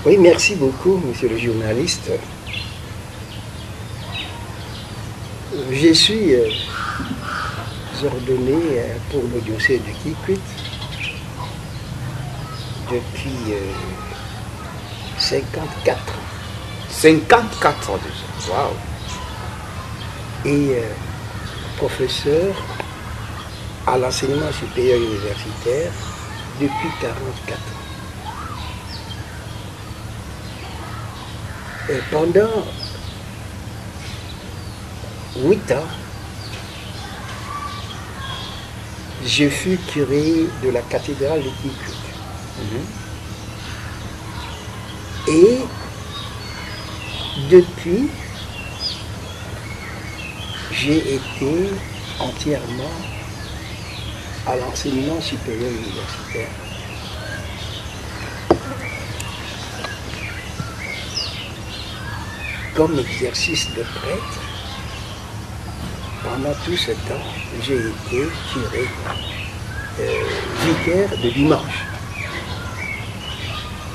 Oui, merci beaucoup, monsieur le journaliste. Je suis ordonné pour le diocèse de Kikwit depuis 54 ans. 54 ans déjà, waouh! Et professeur à l'enseignement supérieur universitaire depuis 44 ans. Et pendant 8 ans, je fus curé de la cathédrale de Kikwit. Et depuis, j'ai été entièrement à l'enseignement supérieur universitaire. Comme exercice de prêtre, pendant tout ce temps, j'ai été curé, vicaire de dimanche.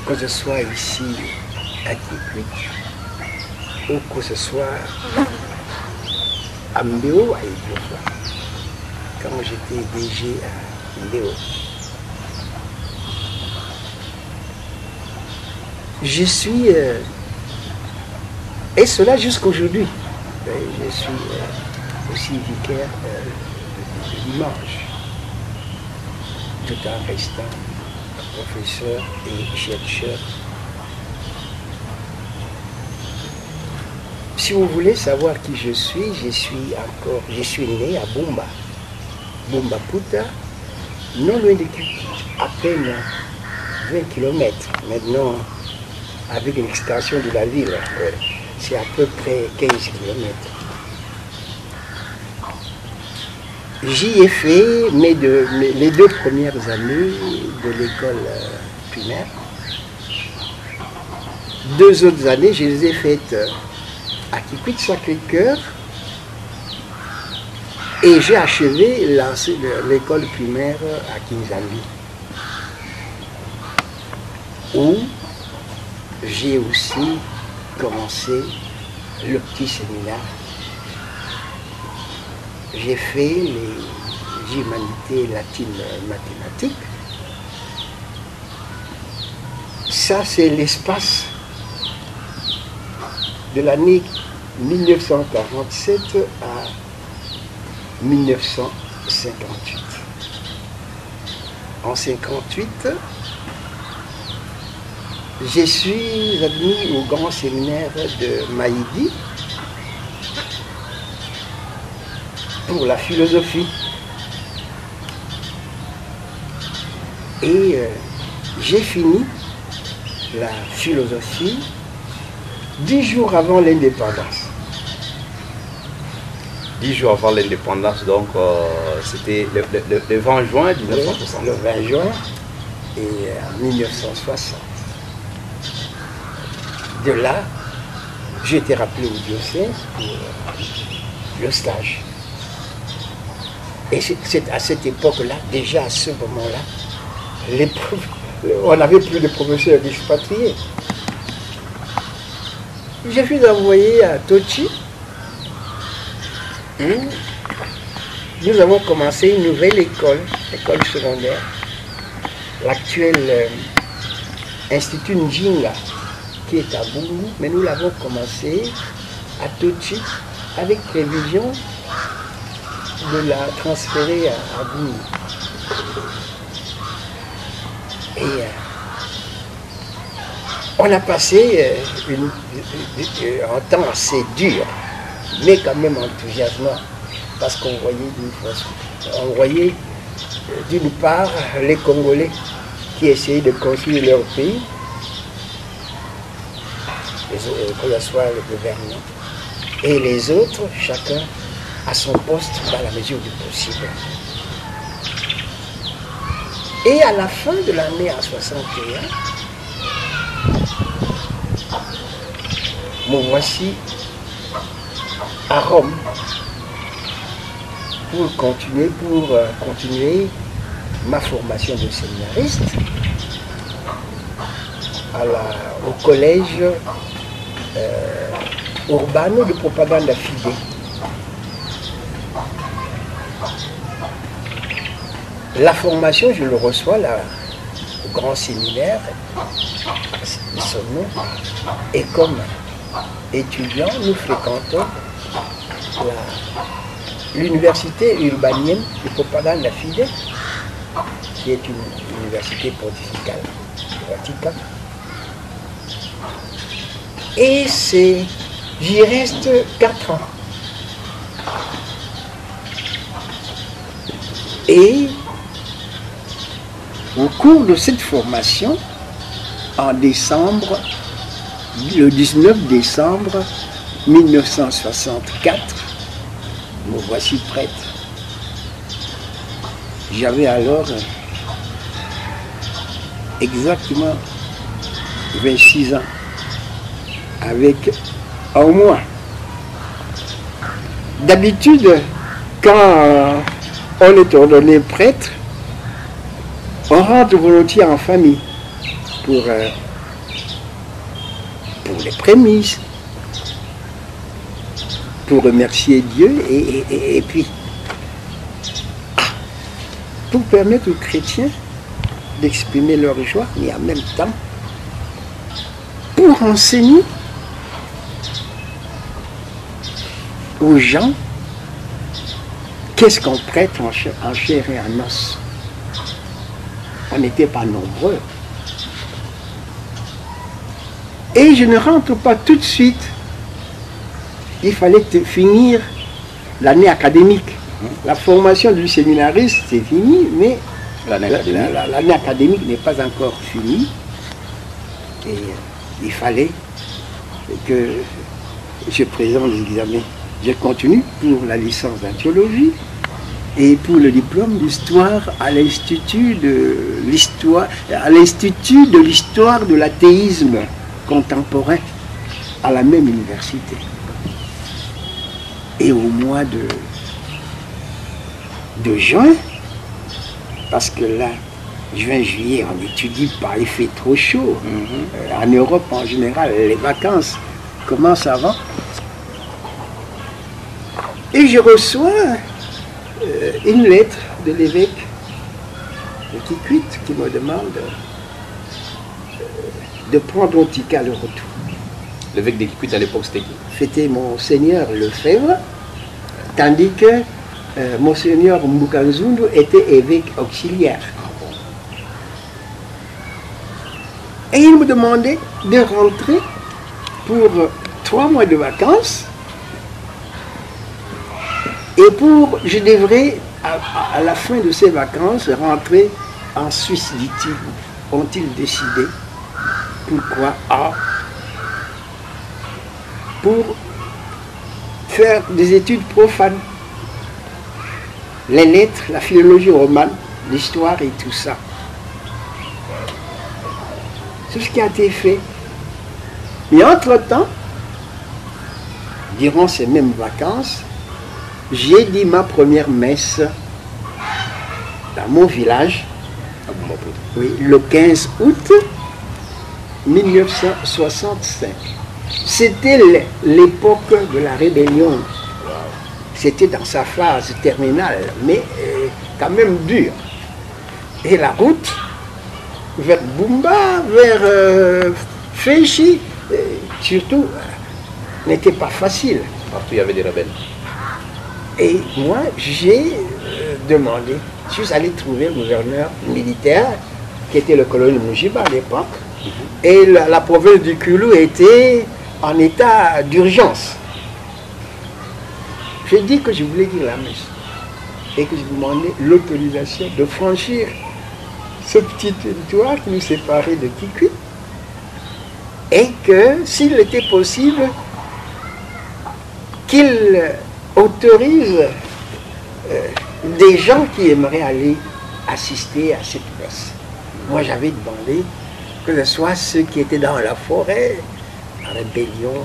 Que ce soit ici à Kikwit, ou que ce soit à Mbéo, à Idiofa, quand j'étais DG à Mbéo. Je suis, et cela jusqu'aujourd'hui, je suis aussi vicaire de dimanche, tout en restant professeur et chercheur. Si vous voulez savoir qui je suis né à Bumba, Bumba Puta, non loin de Kikwit, à peine 20 km. Maintenant, avec une extension de la ville, c'est à peu près 15 km. J'y ai fait les 2 premières années de l'école primaire. 2 autres années, je les ai faites à Kikwit Sacré-Cœur et j'ai achevé l'école primaire à Kinzambi, où j'ai aussi commencé le petit séminaire. J'ai fait les humanités latines mathématiques. Ça, c'est l'espace de l'année 1947 à 1958. En 1958, je suis admis au grand séminaire de Maïdi pour la philosophie. Et j'ai fini la philosophie 10 jours avant l'indépendance. 10 jours avant l'indépendance, donc c'était le 20 juin 1960. Le 20 juin et en 1960. De là, j'ai été rappelé au diocèse pour le stage. Et c'est à cette époque-là, déjà à ce moment-là, on n'avait plus de professeurs expatriés. Je suis envoyé à Tochi. Nous avons commencé une nouvelle école secondaire, l'actuel Institut Njinga, qui est à Bungu, mais nous l'avons commencé à Tochi avec prévision de la transférer à Bungu. Et on a passé un temps assez dur, mais quand même enthousiasmant, parce qu'on voyait d'une part les Congolais qui essayaient de construire leur pays, que ce soit le gouvernement, et les autres, chacun à son poste dans la mesure du possible. Et à la fin de l'année en 61, me voici à Rome pour continuer ma formation de séminariste au collège Urbano de Propaganda Fide. La formation, je le reçois là, au grand séminaire, son nom, et comme étudiant, nous fréquentons l'université urbanienne de Propaganda Fide, qui est une université pontificale du Vatican. Et j'y reste 4 ans. Et au cours de cette formation, en décembre, le 19 décembre 1964, me voici prêtre. J'avais alors exactement 26 ans, avec un mois. D'habitude, quand on est ordonné prêtre, on rentre volontiers en famille pour les prémices, pour remercier Dieu et puis pour permettre aux chrétiens d'exprimer leur joie, mais en même temps pour enseigner aux gens qu'est-ce qu'on prête en chair et en os. On n'était pas nombreux. Et je ne rentre pas tout de suite. Il fallait finir l'année académique. La formation du séminariste, c'est fini, mais l'année académique n'est pas encore finie. Et il fallait que je présente l'examen. Je continue pour la licence en théologie et pour le diplôme d'histoire à l'Institut de l'histoire de l'athéisme contemporain à la même université. Et au mois de juin, parce que là, juin, juillet, on étudie pas, il fait trop chaud. En Europe, en général, les vacances commencent avant. Et je reçois une lettre de l'évêque de Kikwit qui me demande de prendre mon ticket à le retour. L'évêque de Kikwit à l'époque, c'était qui? C'était Monseigneur Lefebvre, tandis que Monseigneur Mukanzundu était évêque auxiliaire. Et il me demandait de rentrer pour 3 mois de vacances. Et je devrais, à la fin de ces vacances, rentrer en Suisse, dit-il. Ont-ils décidé? Pourquoi? Pour faire des études profanes. Les lettres, la philologie romane, l'histoire et tout ça. C'est ce qui a été fait. Mais entre-temps, durant ces mêmes vacances, j'ai dit ma première messe dans mon village, oui, le 15 août 1965. C'était l'époque de la rébellion. C'était dans sa phase terminale, mais quand même dure. Et la route vers Bumba, vers Féchi, surtout, n'était pas facile. Partout il y avait des rebelles. Et moi, j'ai demandé, je suis allé trouver le gouverneur militaire, qui était le colonel Mujiba à l'époque, et la province du Kulu était en état d'urgence. J'ai dit que je voulais dire la messe, et que je demandais l'autorisation de franchir ce petit territoire qui nous séparait de Kikwit, et que s'il était possible, qu'il autorise des gens qui aimeraient aller assister à cette messe. Moi, j'avais demandé que ce soit ceux qui étaient dans la forêt, en rébellion,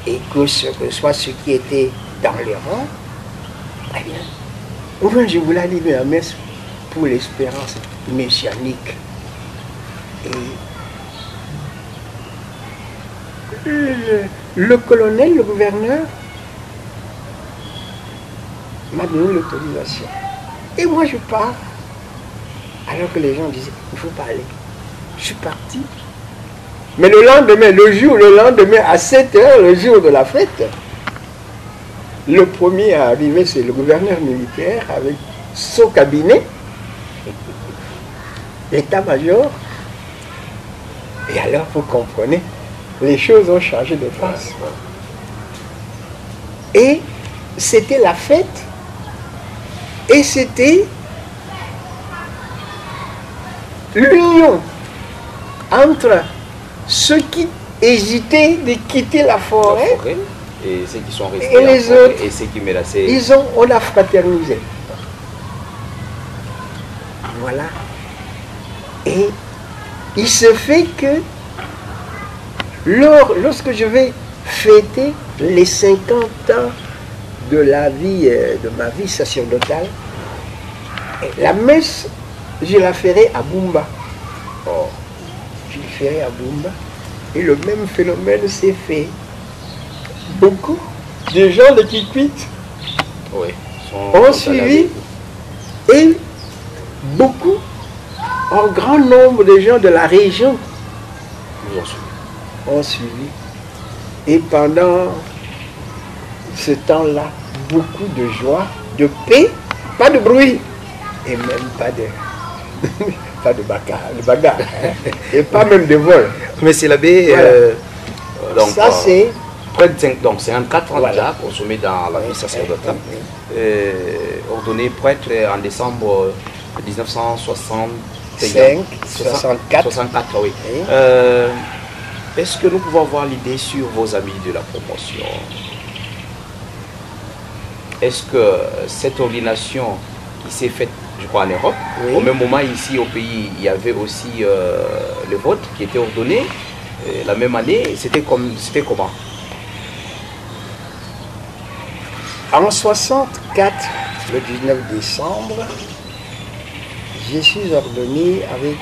et que ce soit ceux qui étaient dans les rangs. Très bien. Enfin, je voulais aller à la messe pour l'espérance messianique. Et le colonel, le gouverneur, m'a donné l'autorisation. Et moi je pars, alors que les gens disaient, il ne faut pas aller. Je suis parti. Mais le lendemain, à 7 h, le jour de la fête, le premier à arriver, c'est le gouverneur militaire avec son cabinet, l'état-major. Et alors, vous comprenez, les choses ont changé de face. Et c'était la fête, et c'était l'union entre ceux qui hésitaient de quitter la forêt et ceux qui sont restés et les autres, et ceux qui menaçaient. on a fraternisé. Voilà. Et il se fait que lorsque je vais fêter les 50 ans de ma vie sacerdotale, la messe, je la ferai à Bumba. Oh, je la ferai à Bumba. Et le même phénomène s'est fait. Beaucoup de gens de Kikwit ont suivi, et beaucoup, un grand nombre de gens de la région ont suivi. Et pendant ce temps-là, beaucoup de joie, de paix, pas de bruit, et même pas de pas de bagarre, et pas même de vol. Monsieur l'abbé, voilà. Donc ça c'est près de 54 ans déjà consommé dans la vie sacerdotale, ordonné prêtre en décembre 1964, oui. Est-ce que nous pouvons avoir l'idée sur vos amis de la promotion? Est-ce que cette ordination qui s'est faite, je crois, en Europe, au même moment ici au pays, il y avait aussi le vote qui était ordonné la même année, c'était comment? En 64, le 19 décembre, je suis ordonné avec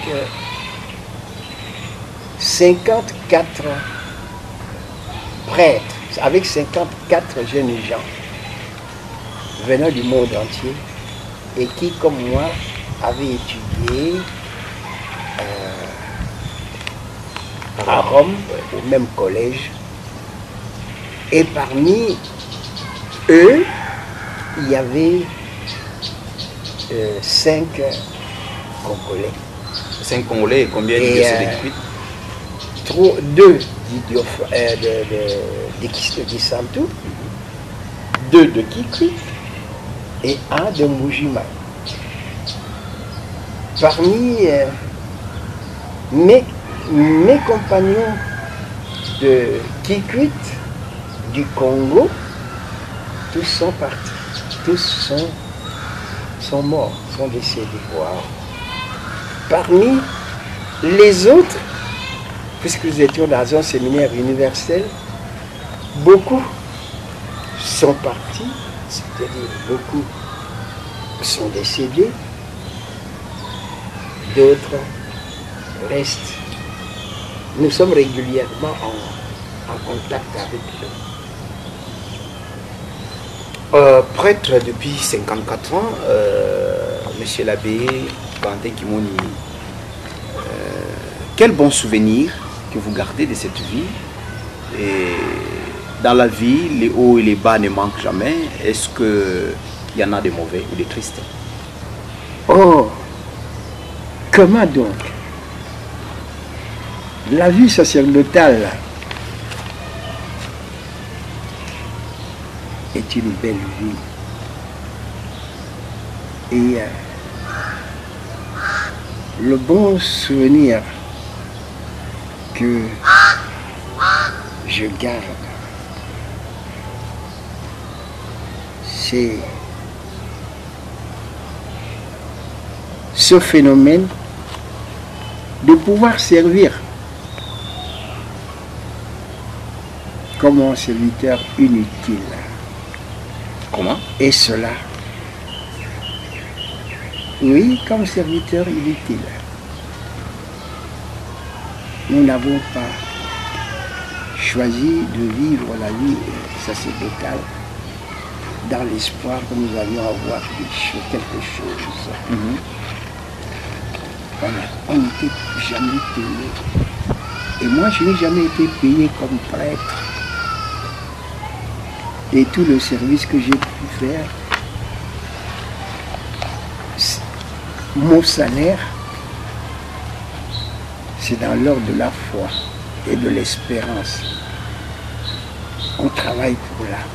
54 prêtres, avec 54 jeunes gens venant du monde entier et qui, comme moi, avaient étudié à Rome, au même collège. Et parmi eux, il y avait 5 Congolais. 5 Congolais et combien de Kikwit? 2 de Kisantu, 2 de Kikwit et 1 de Mujima. Parmi mes compagnons de Kikwit, du Congo, tous sont partis, tous sont morts, sont décédés. Wow. Parmi les autres, puisque nous étions dans un séminaire universel, beaucoup sont partis, c'est-à-dire beaucoup sont décédés, d'autres restent. Nous sommes régulièrement en contact avec eux. Prêtre depuis 54 ans, monsieur l'abbé Quentin Kimoni, quel bon souvenir que vous gardez de cette vie? Et dans la vie, les hauts et les bas ne manquent jamais. Est-ce qu'il y en a des mauvais ou des tristes? Oh, comment donc? La vie sacerdotale est une belle vie. Et le bon souvenir que je garde, c'est ce phénomène de pouvoir servir comme un serviteur inutile. Comment? Et cela, oui, comme serviteur inutile. nous n'avons pas choisi de vivre la vie sacerdotale dans l'espoir que nous allions avoir quelque chose. On n'était jamais payé. Et moi, je n'ai jamais été payé comme prêtre. Et tout le service que j'ai pu faire, mon salaire, c'est dans l'ordre de la foi et de l'espérance. On travaille pour l'âme.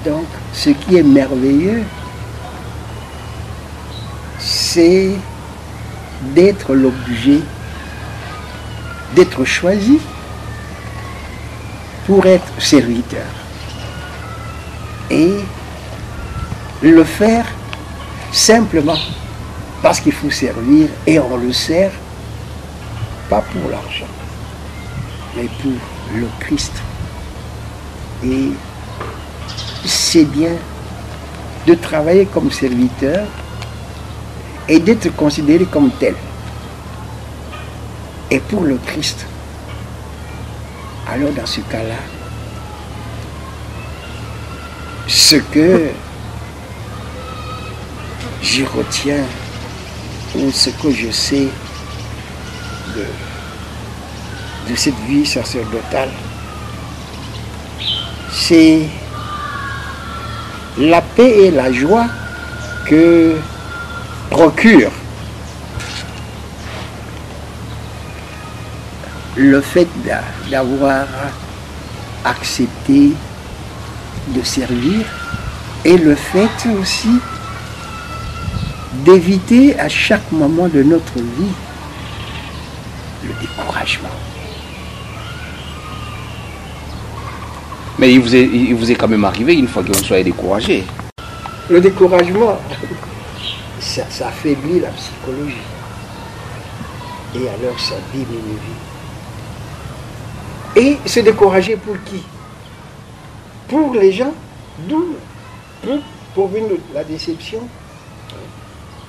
Donc, ce qui est merveilleux, c'est d'être l'objet, d'être choisi pour être serviteur. Et le faire simplement parce qu'il faut servir, et on le sert pas pour l'argent, mais pour le Christ. Et c'est bien de travailler comme serviteur et d'être considéré comme tel. Et pour le Christ, alors dans ce cas-là, ce que je retiens ou ce que je sais de cette vie sacerdotale, c'est la paix et la joie que procure le fait d'avoir accepté de servir et le fait aussi d'éviter à chaque moment de notre vie le découragement. Mais il vous est quand même arrivé une fois que vous soyez découragé. Le découragement, ça affaiblit la psychologie. Et alors ça abîme une vie. Et se décourager pour qui? Pour les gens, d'où pour la déception,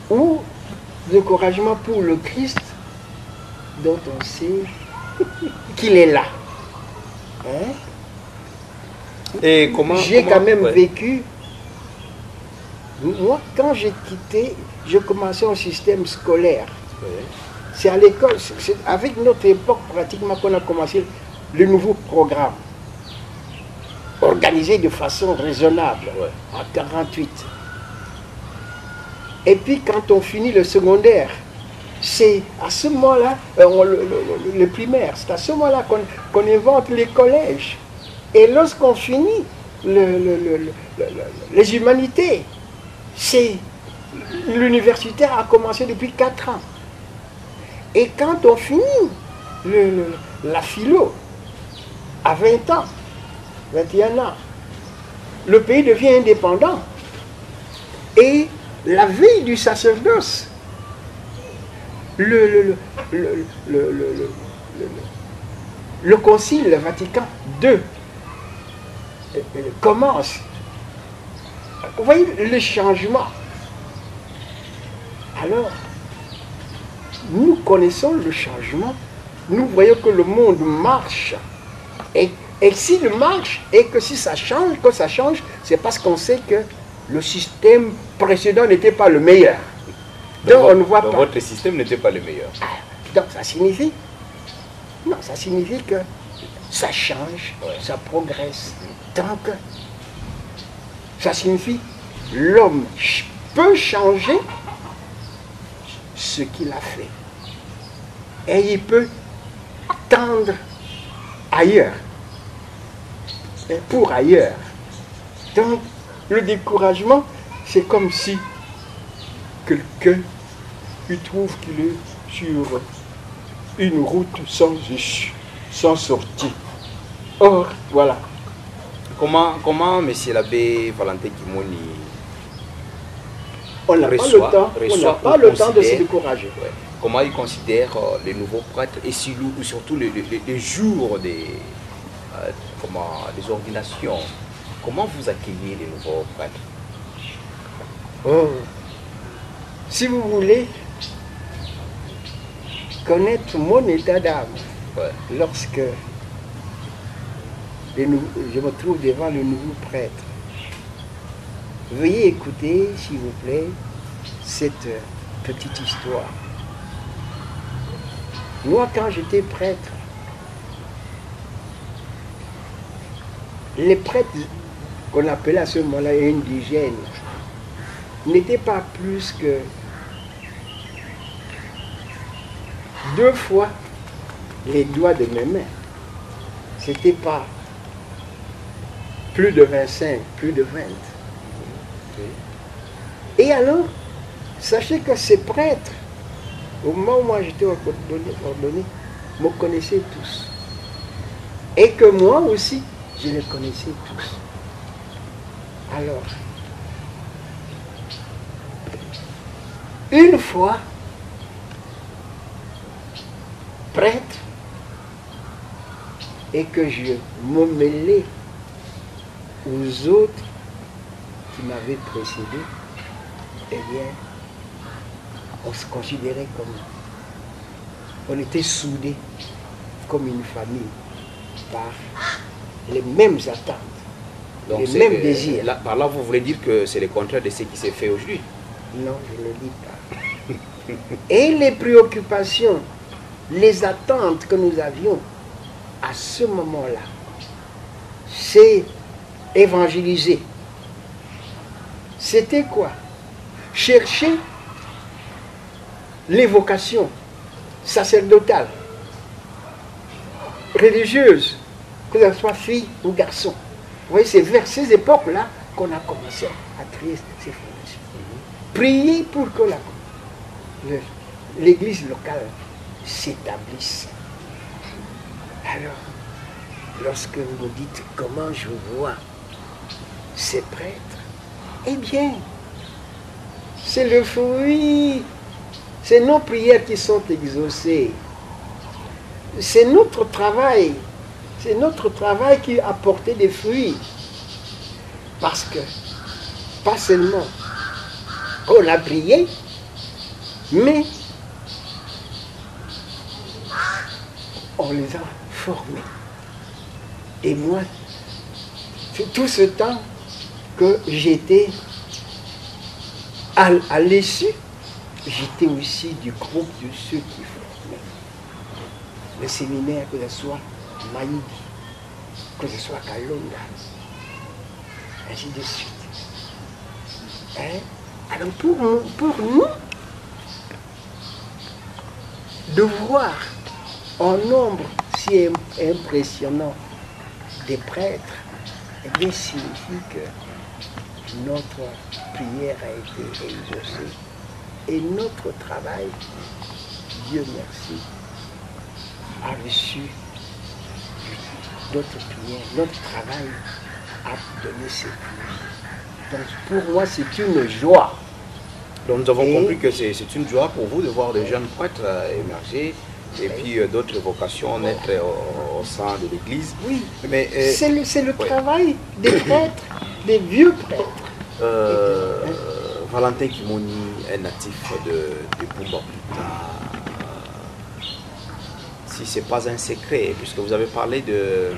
ou découragement pour le Christ dont on sait qu'il est là. Hein? Et comment j'ai quand même vécu. Moi, quand j'ai quitté, je commençais un système scolaire. C'est à l'école, c'est avec notre époque pratiquement qu'on a commencé le nouveau programme, organisé de façon raisonnable, en 1948. Et puis quand on finit le secondaire, c'est à ce moment-là, le primaire, c'est à ce moment-là qu'on invente les collèges. Et lorsqu'on finit les humanités, c'est l'universitaire a commencé depuis 4 ans. Et quand on finit la philo, à 20 ans, 21 ans, le pays devient indépendant. Et la vie du sacerdoce, le Concile Vatican II commence. Vous voyez le changement. Alors, nous connaissons le changement, nous voyons que le monde marche. Et s'il marche, et que si ça change, c'est parce qu'on sait que le système précédent n'était pas le meilleur. Donc on ne voit pas. Votre système n'était pas le meilleur. Donc ça signifie, non, ça signifie que ça change, ça progresse. Donc ça signifie l'homme peut changer ce qu'il a fait. Et il peut tendre ailleurs. Et pour ailleurs. Donc, le découragement, c'est comme si quelqu'un il trouve qu'il est sur une route sans issue, sans sortie. Or, voilà. Comment M. l'abbé Valentin Kimoni on n'a pas le temps de se décourager. Ouais. Comment il considère les nouveaux prêtres et surtout les jours des ordinations? Comment vous accueillez les nouveaux prêtres? Oh. Si vous voulez connaître mon état d'âme, Ouais. lorsque je me trouve devant le nouveau prêtre. Veuillez écouter, s'il vous plaît, cette petite histoire. Moi, quand j'étais prêtre, les prêtres qu'on appelait à ce moment-là indigènes n'étaient pas plus que 2 fois les doigts de mes mains. C'était pas plus de 25, plus de 20. Et alors, sachez que ces prêtres, au moment où moi j'étais ordonné, me connaissaient tous. Et que moi aussi, je les connaissais tous. Alors, une fois, prêtre, et que je me mêlais aux autres qui m'avaient précédé, eh bien, on se considérait comme, on était soudés comme une famille par les mêmes attentes, Donc les mêmes désirs. Là, par là, vous voulez dire que c'est le contraire de ce qui s'est fait aujourd'hui? Non, je ne le dis pas. Et les préoccupations, les attentes que nous avions à ce moment-là, c'est évangéliser. C'était quoi? Chercher les vocations sacerdotales, religieuses, que ce soit fille ou garçon. Vous voyez, c'est vers ces époques-là qu'on a commencé à créer ces fondations. Prier pour que l'église locale s'établisse. Alors, lorsque vous me dites comment je vois ces prêtres, eh bien, c'est le fruit, c'est nos prières qui sont exaucées. C'est notre travail qui a porté des fruits. Parce que, pas seulement on a prié, mais on les a formés. Et moi, tout ce temps que j'étais à l'issue, j'étais aussi du groupe de ceux qui formaient. Le séminaire, que ce soit Maïdi, que ce soit Kalonga, ainsi de suite. Hein? Alors pour nous, de voir un nombre si impressionnant des prêtres, eh bien, signifie que notre prière a été exaucée et notre travail, Dieu merci, a reçu notre prière, notre travail a donné ses fruits. Donc pour moi, c'est une joie. Donc nous avons compris que c'est une joie pour vous de voir des jeunes prêtres émerger et puis d'autres vocations naître au sein de l'Église. Oui, mais c'est le travail des prêtres, des vieux prêtres. Valentin Kimoni est natif de Bumba Puta. Si ce n'est pas un secret, puisque vous avez parlé de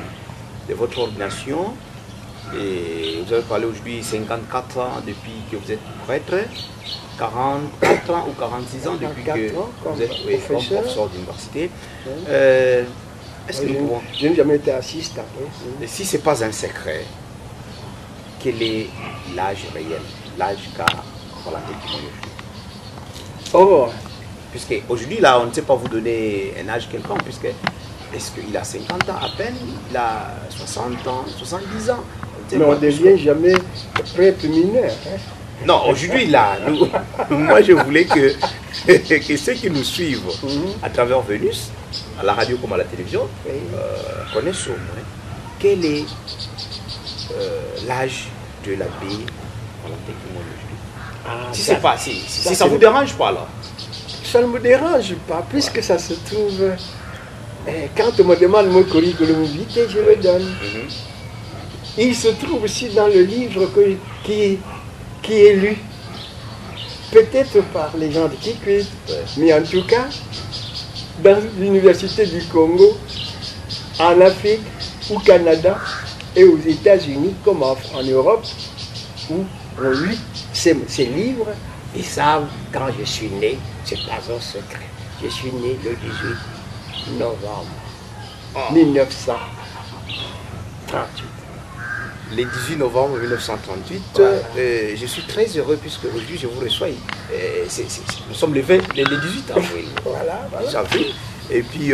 votre ordination, et vous avez parlé aujourd'hui 54 ans depuis que vous êtes prêtre, 44 ans ou 46 ans depuis que vous êtes professeur d'université. Est-ce que nous pouvons... Je n'ai jamais été assistant. Et si ce n'est pas un secret, quel est l'âge réel, l'âge qu'a Valentin Kimoni aujourd'hui? Oh, puisque aujourd'hui, là, on ne sait pas vous donner un âge quelconque, puisque est-ce qu'il a 50 ans à peine, il a 60 ans, 70 ans? Mais on ne devient jamais prêtre mineur. Hein? Non, aujourd'hui, là, moi, je voulais que ceux qui nous suivent à travers Vénus, à la radio comme à la télévision, connaissent au moins quel est l'âge de l'abbé Valentin Kimoni aujourd'hui. Si ça ne vous dérange pas, là. Ça ne me dérange pas, puisque ça se trouve, quand on me demande mon curriculum vitae, je le donne. Il se trouve aussi dans le livre qui est lu, peut-être par les gens de Kikwit, mais en tout cas, dans l'université du Congo, en Afrique, au Canada et aux États-Unis, comme en Europe, où on lit ces livres, ils savent quand je suis né, c'est pas un secret. Je suis né le 18 novembre 1938. Le 18 novembre 1938, Voilà. Je suis très heureux puisque aujourd'hui je vous reçois. Nous sommes le 18 avril. Voilà, voilà. Avril. Et puis,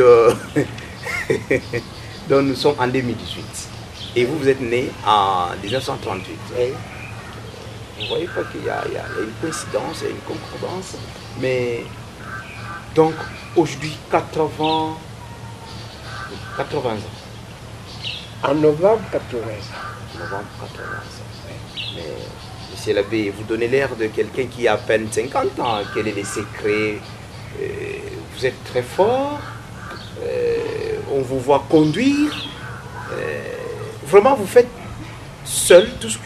donc nous sommes en 2018. Et vous, vous êtes né en 1938. Oui. Vous voyez pas qu'il y a une coïncidence, il y a une concordance. Mais donc aujourd'hui, 80 ans. En novembre 80. Novembre 80 ans. Mais monsieur l'abbé, vous donnez l'air de quelqu'un qui a à peine 50 ans. Quel est le secret? Vous êtes très fort. On vous voit conduire. Vraiment, vous faites seul tout ce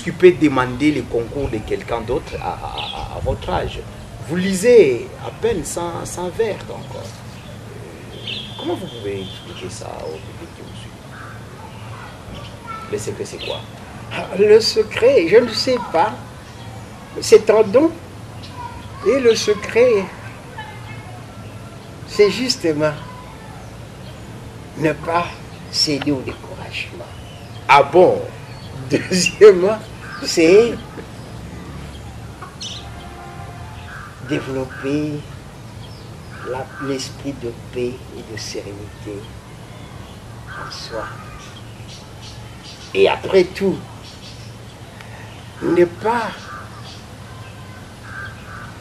qui peut demander le concours de quelqu'un d'autre à votre âge. Vous lisez à peine sans verre. Donc, comment vous pouvez expliquer ça au public qui vous suit? Le secret, c'est quoi? Le secret, je ne sais pas. C'est un don. Et le secret, c'est justement ne pas céder au découragement. Ah bon? Deuxièmement, c'est développer l'esprit de paix et de sérénité en soi. Et après tout, ne pas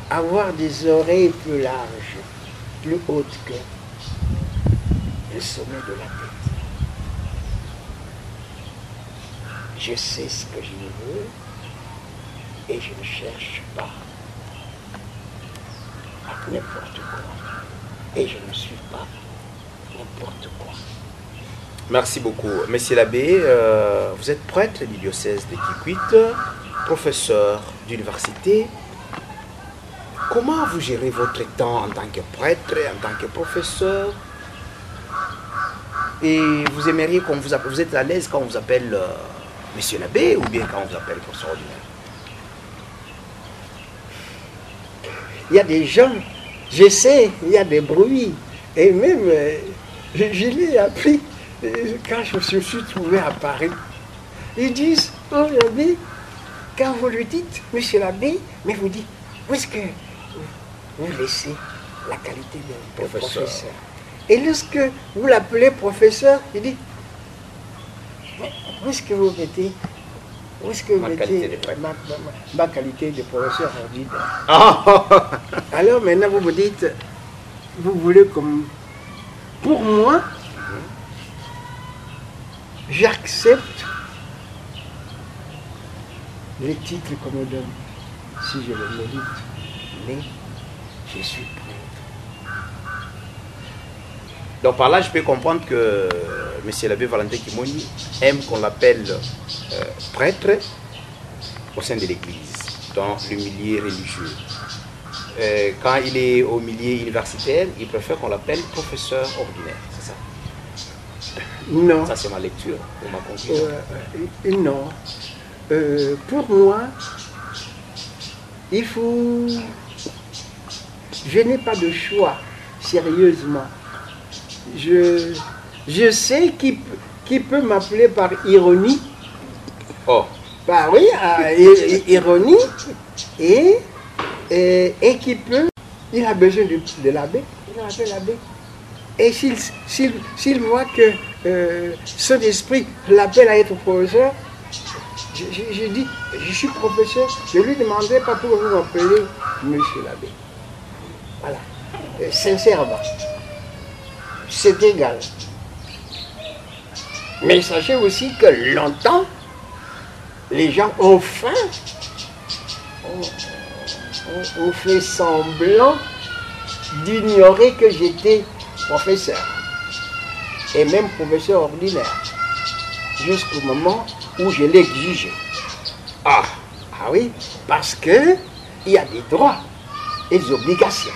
avoir des oreilles plus larges, plus hautes que le sommet de la tête. Je sais ce que je veux et je ne cherche pas à n'importe quoi. Et je ne suis pas n'importe quoi. Merci beaucoup. Monsieur l'abbé, vous êtes prêtre du diocèse de Kikwit, professeur d'université. Comment vous gérez votre temps en tant que prêtre, en tant que professeur? Et vous aimeriez qu'on vous appelle, vous êtes à l'aise quand on vous appelle monsieur l'abbé ou bien quand on vous appelle professeur ordinaire? Il y a des gens, je sais, il y a des bruits. Et même, je l'ai appris quand je me suis trouvé à Paris. Ils disent, oh l'abbé, quand vous lui dites, monsieur l'abbé, mais vous dites, où est-ce que vous laissez la qualité de professeur? Et lorsque vous l'appelez professeur, il dit, où est-ce que vous mettez ma qualité de professeur ordinaire? Alors maintenant vous me dites, vous voulez comme... Pour moi, j'accepte les titres qu'on me donne, si je le mérite, mais je suis prêtre. Donc par là, je peux comprendre que M. l'abbé Valentin Kimoni aime qu'on l'appelle prêtre au sein de l'Église, dans le milieu religieux. Quand il est au milieu universitaire, il préfère qu'on l'appelle professeur ordinaire, c'est ça? Non. Ça, c'est ma lecture, ou ma conclusion. Non. Pour moi, il faut... Je n'ai pas de choix, sérieusement. Je sais qui peut m'appeler par ironie. Oh. Bah oui, ironie. Et qui peut... Il a besoin de l'abbé. Il appelle l'abbé. Et s'il voit que son esprit l'appelle à être professeur, je dis, je suis professeur, je ne lui demanderai pas pourquoi vous m'appelez monsieur l'abbé. Voilà. Sincèrement. C'est égal. Mais sachez aussi que longtemps, les gens ont faim. On fait semblant d'ignorer que j'étais professeur. Et même professeur ordinaire. Jusqu'au moment où je l'ai exigé. Ah oui, parce que il y a des droits et des obligations.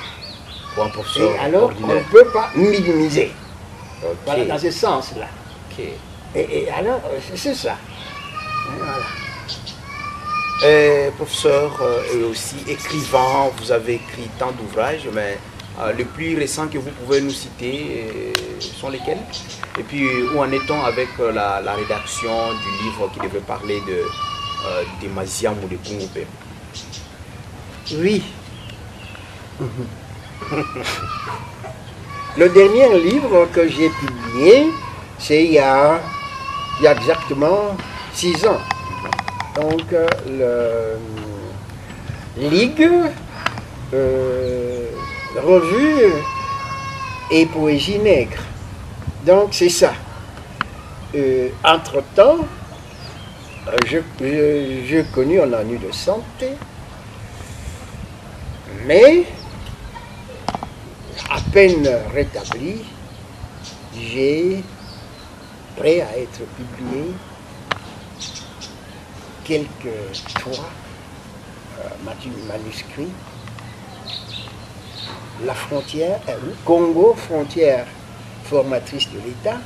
Pour un professeur Et alors, ordinaire. on ne peut pas minimiser. Ok. Voilà, dans ce sens-là. Ok. Et alors, c'est ça. Voilà. Professeur et aussi écrivain, vous avez écrit tant d'ouvrages, mais les plus récents que vous pouvez nous citer sont lesquels? Et puis, où en est-on avec la rédaction du livre qui devait parler de Maziam ou de Kungupé? Oui. Le dernier livre que j'ai publié, c'est il y a exactement 6 ans. Donc, le Ligue, Revue et Poésie nègre. Donc, c'est ça. Entre-temps, j'ai connu un ennui de santé, mais à peine rétabli, j'ai prêt à être publié quelques 3 manuscrits. La frontière, Congo, frontière formatrice de l'État.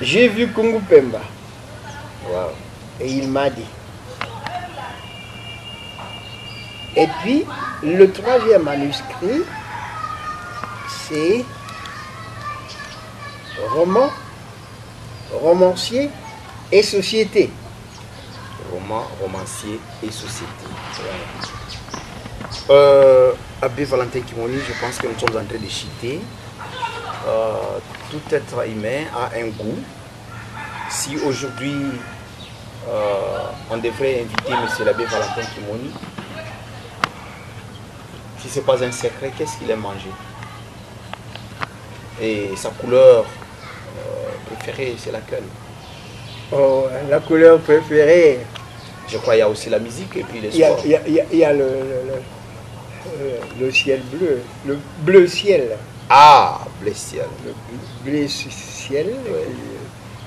J'ai vu Kungu Pemba. Wow. Et il m'a dit. Et puis, le 3e manuscrit, c'est roman, romancier et société. Roman, romancier et société. Abbé Valentin Kimoni, je pense que nous sommes en train de citer. Tout être humain a un goût. Si aujourd'hui on devrait inviter M. l'abbé Valentin Kimoni, si ce n'est pas un secret, qu'est-ce qu'il aime manger? Et sa couleur préférée, c'est laquelle? Oh, la couleur préférée. Je crois qu'il y a aussi la musique et puis les Il y a, sports. il y a le ciel bleu, le bleu ciel. Ah, bleu ciel. Le bleu ciel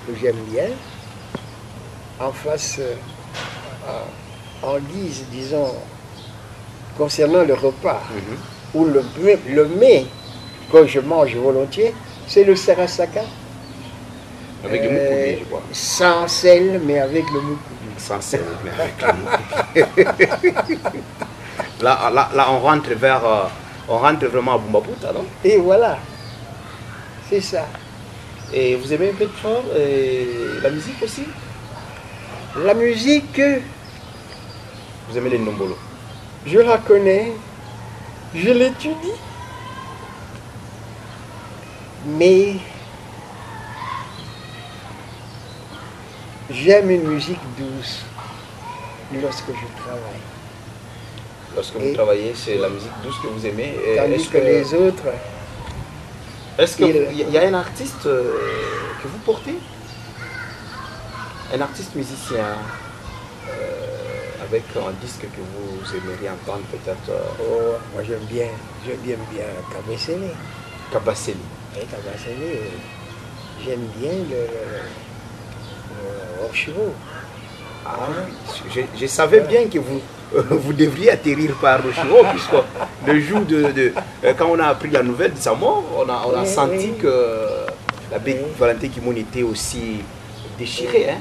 que j'aime bien. En face, en guise, disons, concernant le repas, ou le mets que je mange volontiers, c'est le sarasaka. Avec le moukoudi, je crois. Sans sel, mais avec le moukoudi. Sans sel, mais avec le moukoudi. Là, on rentre vraiment à Bumbaputa, non? Et voilà, c'est ça. Et vous aimez Bedford et la musique aussi? La musique, Vous aimez les Ndombolo? je la connais, je l'étudie, mais j'aime une musique douce lorsque je travaille. Lorsque vous travaillez, c'est la musique douce que vous aimez. Tandis que les autres, est-ce qu'il y a un artiste que vous portez? Un artiste musicien avec un disque que vous aimeriez entendre peut-être? oh, moi j'aime bien Kabesele. Kabaseli. Et Kabesele, j'aime bien le Rochiro. Ah, je savais bien que vous devriez atterrir par Rochiro, puisque le jour quand on a appris la nouvelle de sa mort, on a senti que l'abbé Valentin Kimoni était aussi déchiré. Hein?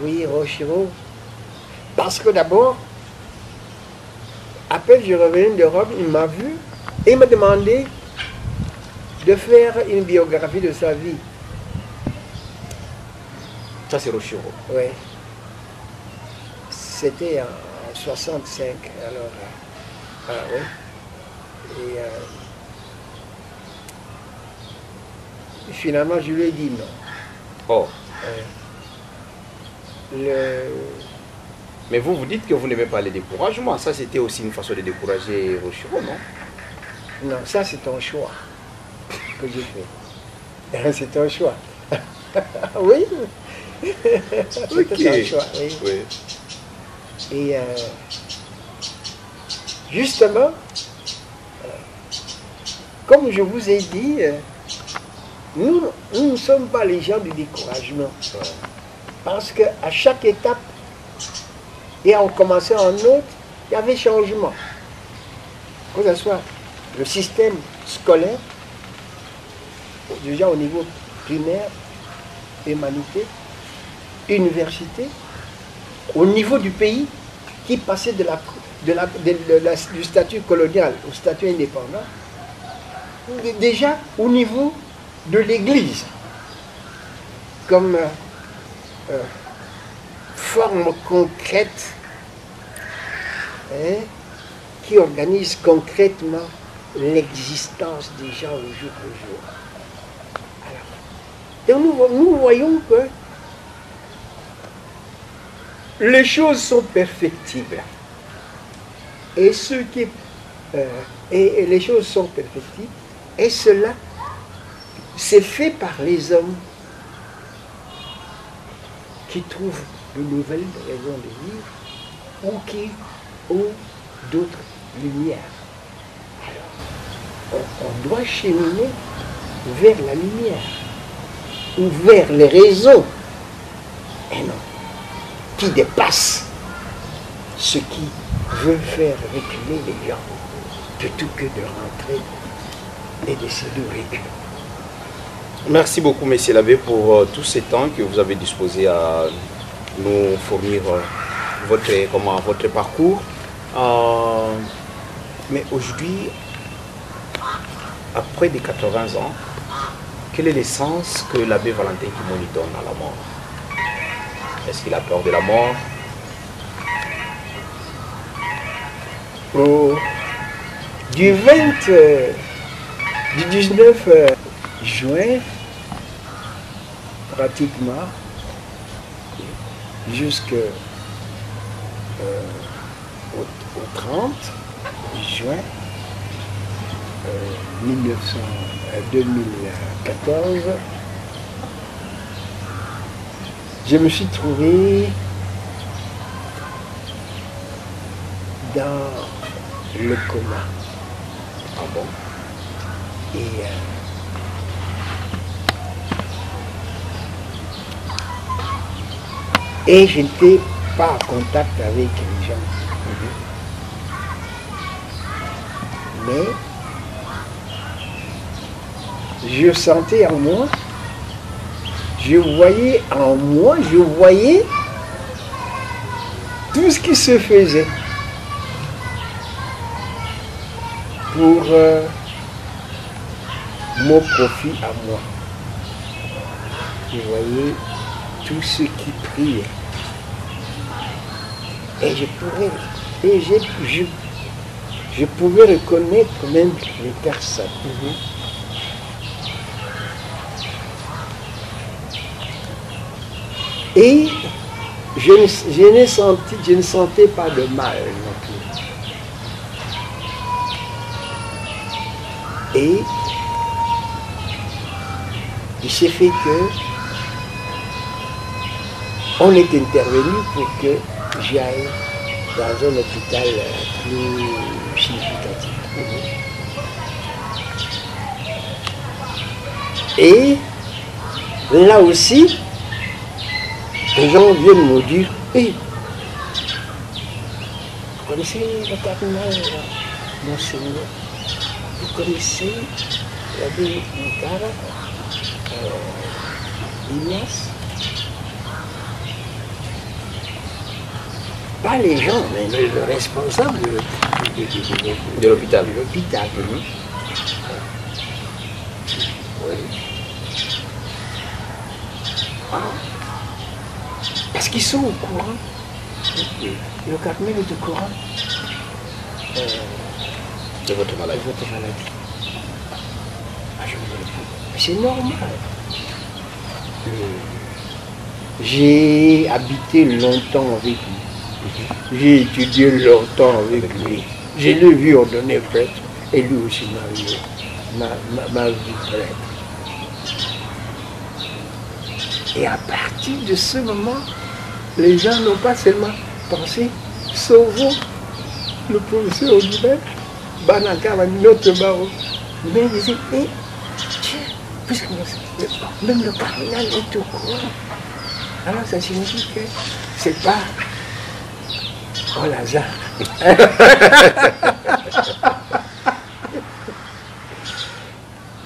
Oui, Rochiro. Parce que d'abord, après je revenais d'Europe, il m'a vu et il m'a demandé de faire une biographie de sa vie. Ça, c'est Rochiro. Oui. C'était en 65. Alors, oui. Et finalement, je lui ai dit non. Oh. Le, Mais vous dites que vous n'aimez pas les découragements. Ça, c'était aussi une façon de décourager Rochiro, non? non, ça c'est un choix que j'ai fait. C'est un choix. Oui. Ok. Un choix, oui. Oui. Et justement, comme je vous ai dit, nous ne sommes pas les gens du découragement. Parce qu'à chaque étape, et en commençant en autre, il y avait changement. que ce soit le système scolaire, déjà au niveau primaire, humanité, université, au niveau du pays qui passait du statut colonial au statut indépendant, déjà au niveau de l'Église, comme forme concrète qui organise concrètement l'existence des gens au jour le jour. Alors, donc nous voyons que les choses sont perfectibles. Et les choses sont perfectibles. Et cela, c'est fait par les hommes qui trouvent de nouvelles raisons de vivre ou qui ont d'autres lumières. Alors, on doit cheminer vers la lumière ou vers les raisons, et non, qui dépassent ce qui veut faire reculer les gens, plutôt que de rentrer et d'essayer de reculer. Merci beaucoup, Monsieur l'abbé, pour tous ces temps que vous avez disposé à nous fournir votre parcours. Mais aujourd'hui, après des 80 ans, quel est le sens que l'abbé Valentin Kimoni donne à la mort? Est-ce qu'il a peur de la mort? Du 19 juin, pratiquement, jusqu'au 30 juin 2014, je me suis trouvé dans le coma. Ah bon? Et je n'étais pas en contact avec les gens. Mais je sentais en moi, je voyais en moi, je voyais tout ce qui se faisait pour mon profit à moi. Je voyais tous ceux qui priaient. Et je pouvais reconnaître même les personnes. Et je ne sentais pas de mal non plus. Et il s'est fait que on est intervenu pour que j'aille dans un hôpital plus significatif. Et là aussi, les gens viennent me dire, hey, vous connaissez le cardinal Monseigneur, vous connaissez l'abbé Moutara, Ignace? Pas les gens, mais le responsable de l'hôpital. Oui. Ah. Parce qu'ils sont au courant. Le cardinal est au courant de votre maladie. Ah, je me dis, c'est normal. J'ai habité longtemps avec lui. J'ai étudié longtemps avec lui. Je l'ai vu ordonner prêtre et lui aussi m'a vu prêtre. Et à partir de ce moment, les gens n'ont pas seulement pensé sauvons le professeur Audibert, Banakara, notre barreau. Mais ils disaient, eh, tiens, puisque même le cardinal est au courant. Alors ça signifie que c'est pas au hasard.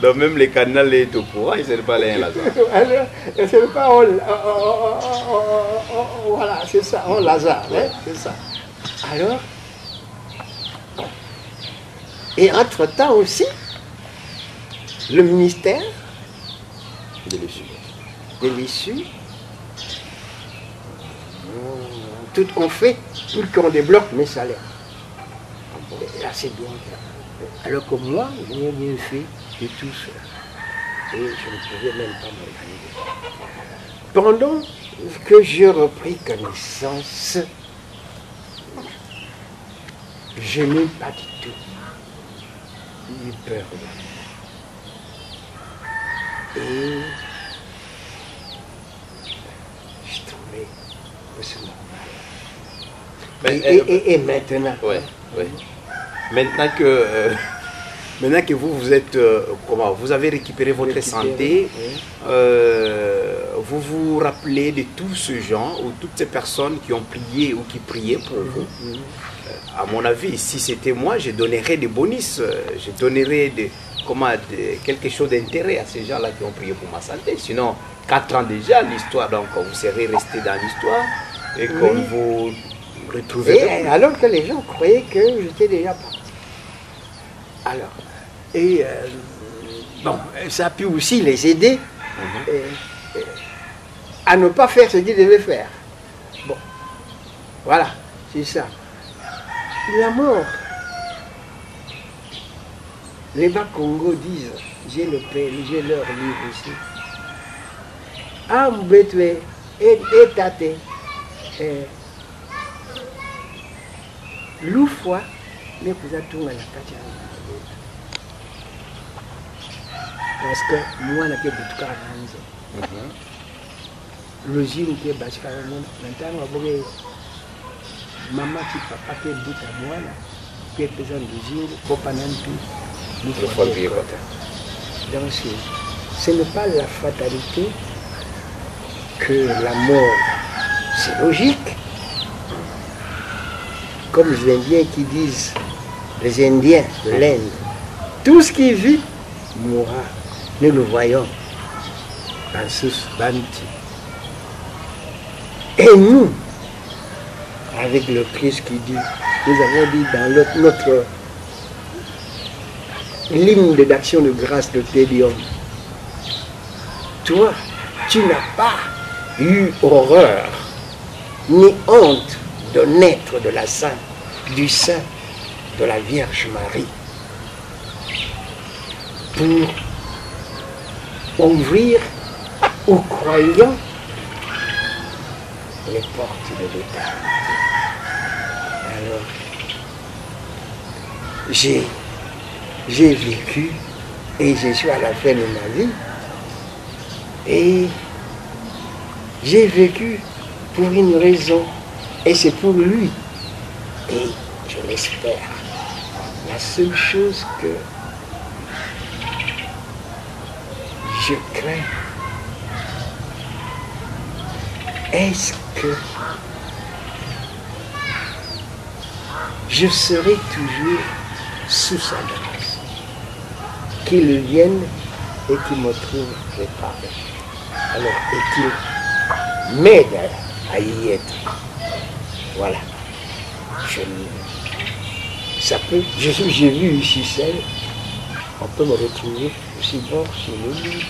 Donc même les canals est au courant, ils ne savent pas les Lazare. Alors, c'est pas voilà, c'est ça, on Lazare, hein, c'est ça. Alors, et entre-temps aussi, le ministère De l'issue. de l'issue, tout on fait pour qu'on débloque mes salaires. Et là, c'est bien. Alors que moi, je n'ai rien fait de tout cela. Et je ne pouvais même pas m'organiser. Pendant que j'ai repris connaissance, je n'ai pas du tout eu peur. Et je trouvais que c'est normal. Et maintenant, Ouais, ouais. Maintenant que vous êtes, comment, vous avez récupéré votre santé, vous vous rappelez de tous ces gens ou toutes ces personnes qui ont prié ou qui priaient pour vous. À mon avis, si c'était moi, je donnerais des bonus, je donnerais quelque chose d'intérêt à ces gens-là qui ont prié pour ma santé. Sinon, 4 ans déjà, l'histoire, donc vous serez resté dans l'histoire et qu'on vous retrouverez. Et alors que les gens croyaient que j'étais déjà parti. Alors, bon, ça a pu aussi les aider à ne pas faire ce qu'ils devaient faire. Bon, voilà, c'est ça. La mort. Les Bas-Congo disent, j'ai leur livre ici. Ambetwe et tate. L'oufwa, mais vous êtes tout à la katia. Parce que moi, je n'ai pas de caractère. Le jour qui est bâti par le monde, maintenant, maman qui papa qui est bout à moi, qui est pesant de jour, pour pendant tout, nous faut dire. Donc, ce n'est pas la fatalité que la mort, c'est logique. Comme les Indiens qui disent, les Indiens de l'Inde, tout ce qui vit mourra. Nous le voyons en Sus Banti. Et nous, avec le Christ qui dit, nous avons dit dans notre l'hymne d'action de grâce de Tédium, toi, tu n'as pas eu horreur ni honte de naître de la sein, du sein de la Vierge Marie pour ouvrir aux croyants les portes de l'éternité. Alors, j'ai vécu et je suis à la fin de ma vie et j'ai vécu pour une raison et c'est pour lui et je l'espère. La seule chose que je crains, est-ce que je serai toujours sous sa grâce, qu'il vienne et qu'il me trouve préparé. Alors, et qu'il m'aide à y être. Voilà. Ça peut, j'ai vu ici seul, on peut me retrouver aussi mort sur le lit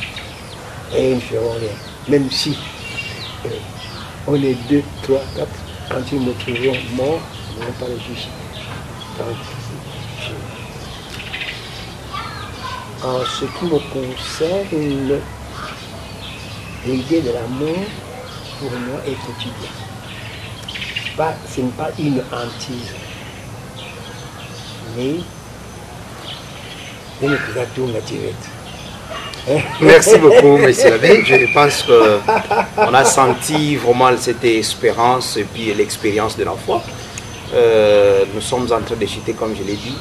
et ils ne feront rien. Même si on est 2, 3, 4, quand ils me trouveront mort, ils ne vont pas le juger. Donc, en ce qui me concerne, l'idée de la mort, pour moi, est quotidienne. Ce n'est pas une hantise, mais une créature naturelle. Merci beaucoup, M. l'abbé. Je pense qu'on a senti vraiment cette espérance et puis l'expérience de la foi. Nous sommes en train de chuter, comme je l'ai dit,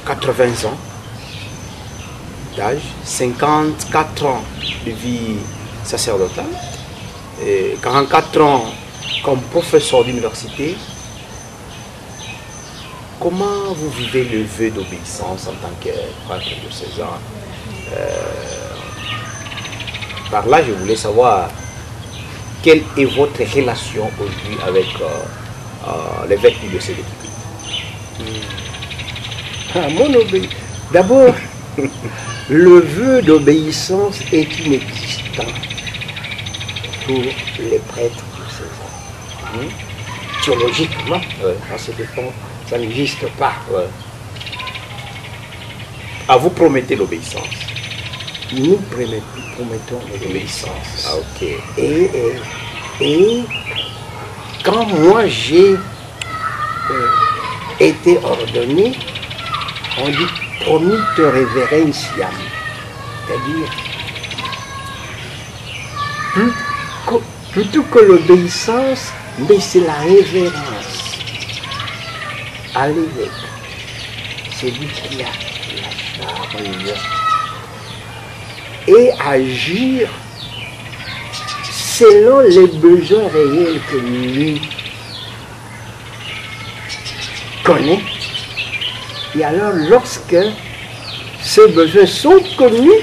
80 ans d'âge, 54 ans de vie sacerdotale, et 44 ans comme professeur d'université. comment vous vivez le vœu d'obéissance en tant que prêtre de César? Par là, je voulais savoir quelle est votre relation aujourd'hui avec l'évêque de Sédéki. D'abord, le vœu d'obéissance est inexistant pour les prêtres de César. Théologiquement, parce que ça n'existe pas. Ah, vous promettez l'obéissance? Nous promettons l'obéissance. Ah, ok. Et quand moi j'ai été ordonné, on dit promite reverentiam, c'est-à-dire plutôt que l'obéissance, mais c'est la révérence à l'évêque. C'est lui qui a la charge et agir selon les besoins réels que lui connaît. Et alors, lorsque ces besoins sont connus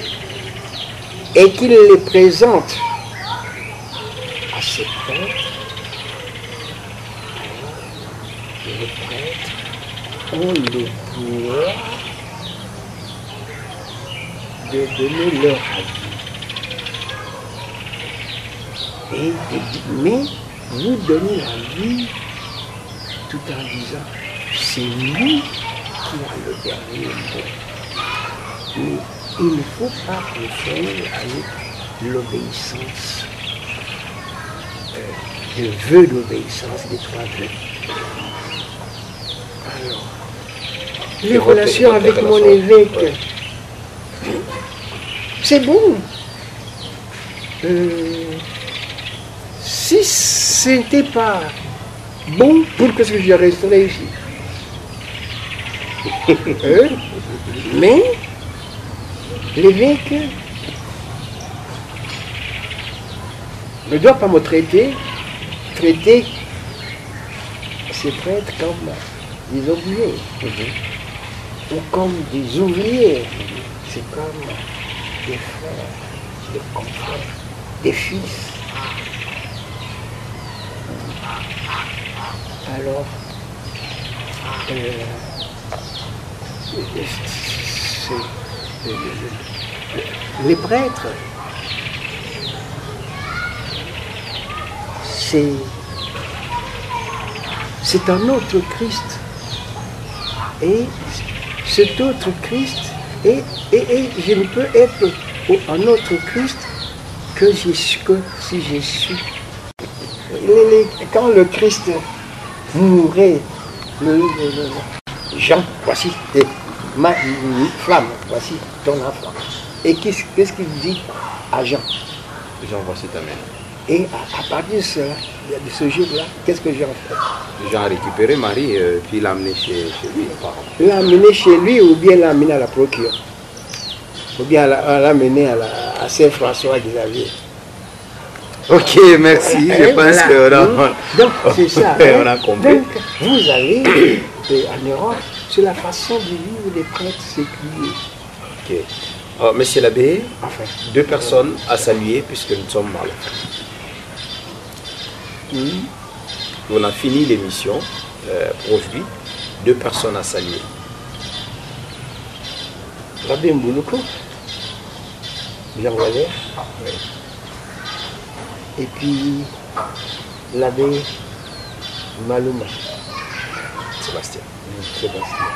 et qu'il les présente à ses prêtres, les prêtres ont le pouvoir de donner leur avis. Et mais vous donnez l'avis tout en disant, c'est lui qui a le dernier mot. Mais il ne faut pas confondre avec l'obéissance, le vœu d'obéissance des trois vœux. Alors, les relations avec mon évêque, c'est bon. Si ce n'était pas bon, pourquoi est-ce que je resterais ici? Mais l'évêque ne doit pas me traiter ses prêtres comme des oubliés, ou comme des ouvriers. C'est comme des frères, des confrères, des fils. Alors, les prêtres, c'est un autre Christ. Et cet autre Christ, et je ne peux être un autre Christ que si je suis. Quand le Christ mourait, Jean, voici ma flamme, voici ton enfant. Et qu'est-ce qu'il dit à Jean? Jean, voici ta mère. Et à partir de ce jour-là, qu'est-ce que Jean fait? Jean a récupéré Marie, puis l'a amené chez lui. L'a amené chez lui ou bien l'a amené à la procure? Ou bien l'a amené à Saint-François Xavier? Ok, merci. Je pense que donc c'est ça. On a compris. Donc vous allez en Europe, c'est la façon de vivre des prêtres séculiers. Ok. Monsieur l'abbé, enfin, deux personnes à saluer puisque nous sommes à la fin. On a fini l'émission pour aujourd'hui. Deux personnes à saluer. L'abbé Mbouloko, Jean Valère. Oui. Et puis l'abbé Malouma. Sébastien. Sébastien.